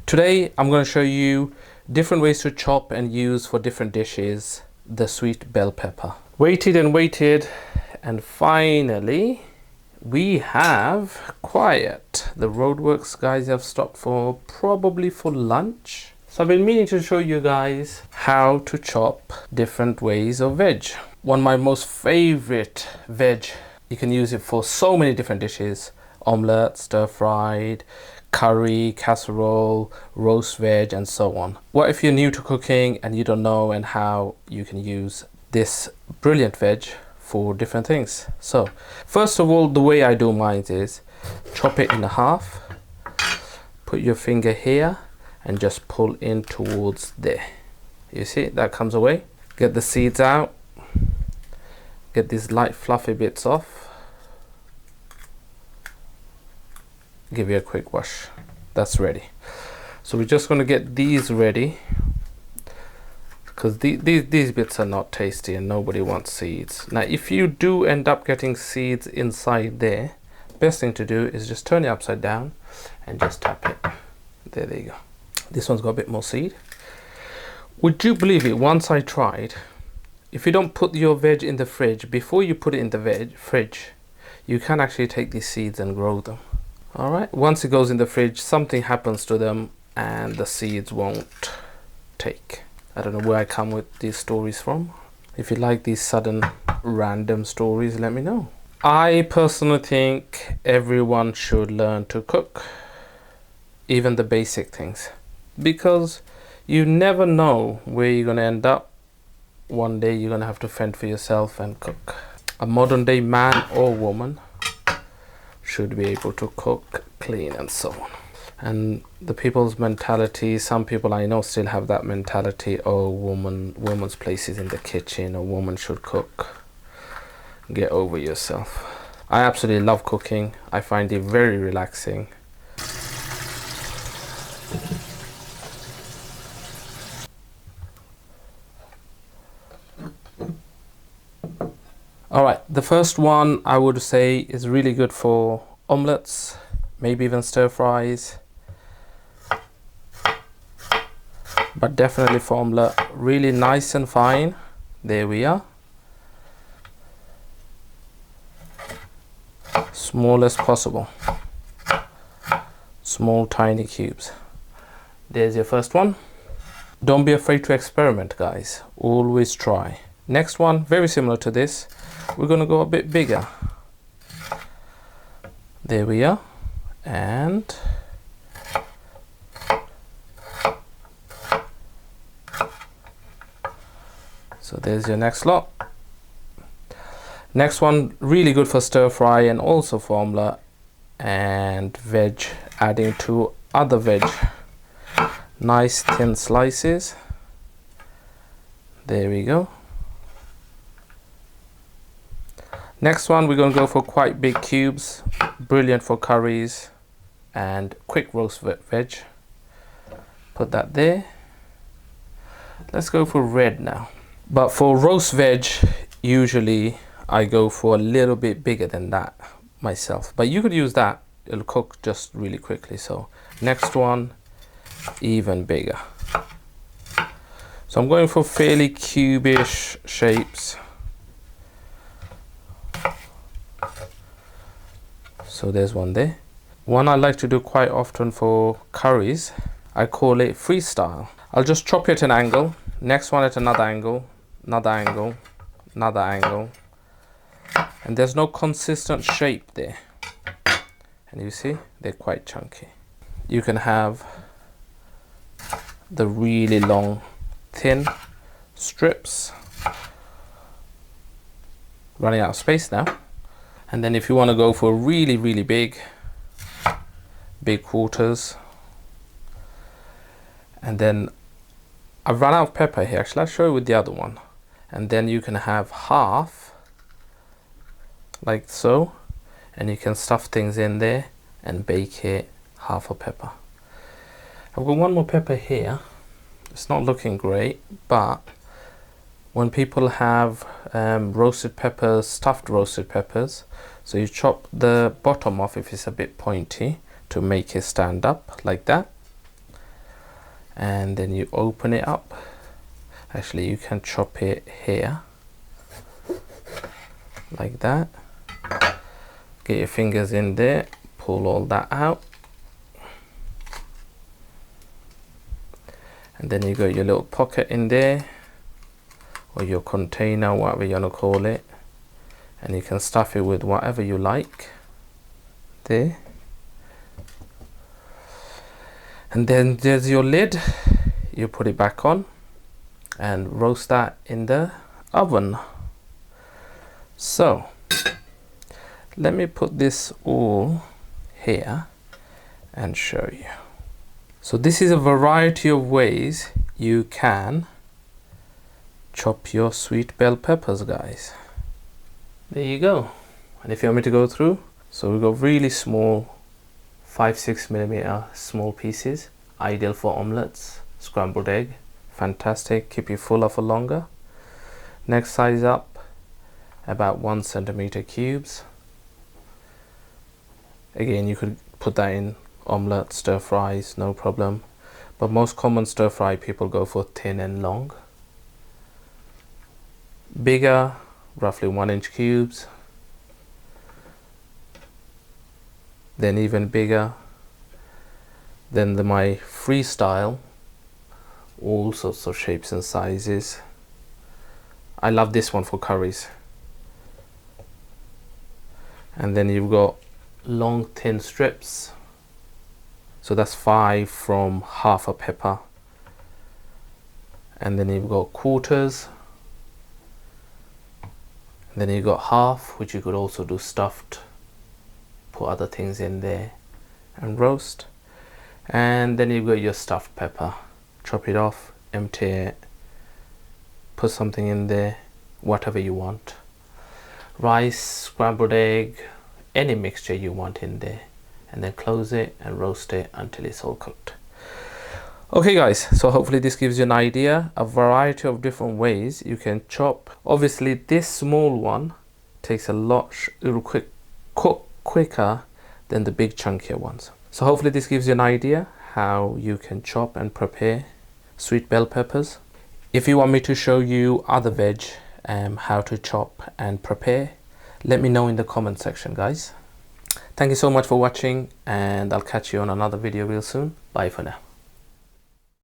Today I'm going to show you different ways to chop and use for different dishes the sweet bell pepper. Waited and waited, and finally we have quiet. The roadworks guys have stopped for probably for lunch. So I've been meaning to show you guys how to chop different ways of veg. One of my most favorite veg. You can use it for so many different dishes: omelette, stir fried, curry, casserole, roast veg, and so on. What if you're new to cooking and you don't know and how you can use this brilliant veg for different things? So first of all, the way I do mine is chop it in half, put your finger here and just pull in towards there. You see that comes away. Get the seeds out, get these light fluffy bits off, give you a quick wash. That's ready. So we're just going to get these ready, because these bits are not tasty and nobody wants seeds. Now if you do end up getting seeds inside there, best thing to do is just turn it upside down and just tap it. There you go. This one's got a bit more seed. Would you believe it, once I tried, if you don't put your veg in the fridge, before you put it in the fridge, you can actually take these seeds and grow them. Alright, once it goes in the fridge, something happens to them and the seeds won't take. I don't know where I come with these stories from. If you like these sudden random stories, let me know. I personally think everyone should learn to cook, even the basic things, because you never know where you're going to end up. One day you're going to have to fend for yourself and cook. A modern day man or woman should be able to cook, clean, and so on. And the people's mentality, some people I know still have that mentality: oh, woman's place is in the kitchen, or woman should cook. Get over yourself. I absolutely love cooking. I find it very relaxing. Alright, the first one I would say is really good for omelettes, maybe even stir fries, but definitely for omelette. Really nice and fine. There we are. Small as possible. Small tiny cubes. There's your first one. Don't be afraid to experiment, guys. Always try. Next one, very similar to this. We're going to go a bit bigger. There we are. And so there's your next lot. Next one, really good for stir fry and also for omelette and veg, adding to other veg. Nice thin slices. There we go. Next one, we're going to go for quite big cubes. Brilliant for curries and quick roast veg. Put that there. Let's go for red now. But for roast veg, usually I go for a little bit bigger than that myself. But you could use that. It'll cook just really quickly. So next one, even bigger. So I'm going for fairly cubish shapes. So there's one there. One I like to do quite often for curries, I call it freestyle. I'll just chop it at an angle, next one at another angle, another angle, another angle, and there's no consistent shape there. And you see, they're quite chunky. You can have the really long, thin strips. Running out of space now. And then if you want to go for really, really big quarters, and then I've run out of pepper here. Actually, I'll show you with the other one. And then you can have half, like so, and you can stuff things in there and bake it half a pepper. I've got one more pepper here. It's not looking great, but when people have roasted peppers, stuffed roasted peppers, so you chop the bottom off if it's a bit pointy to make it stand up like that, and then you open it up. Actually, you can chop it here like that. Get your fingers in there, pull all that out, and then you got your little pocket in there, or your container, whatever you want to call it, and you can stuff it with whatever you like there. And then there's your lid. You put it back on and roast that in the oven. So let me put this all here and show you. So this is a variety of ways you can chop your sweet bell peppers, guys. There you go. And if you want me to go through, so we've got really small 5-6 millimeter small pieces, ideal for omelets, scrambled egg, fantastic, keep you fuller for longer. Next size up, about 1 centimeter cubes. Again, you could put that in omelette, stir fries, no problem, but most common stir fry people go for thin and long. Bigger, roughly 1-inch cubes, then even bigger, then my freestyle, all sorts of shapes and sizes. I love this one for curries. And then you've got long thin strips, so that's 5 from half a pepper. And then you've got quarters, and then you've got half, which you could also do stuffed, put other things in there and roast. And then you've got your stuffed pepper, chop it off, empty it, put something in there, whatever you want, rice, scrambled egg, any mixture you want in there, and then close it and roast it until it's all cooked. Okay guys, so hopefully this gives you an idea, a variety of different ways you can chop. Obviously this small one takes a lot quicker than the big chunkier ones. So hopefully this gives you an idea how you can chop and prepare sweet bell peppers. If you want me to show you other veg, how to chop and prepare, let me know in the comment section, guys. Thank you so much for watching, and I'll catch you on another video real soon. Bye for now.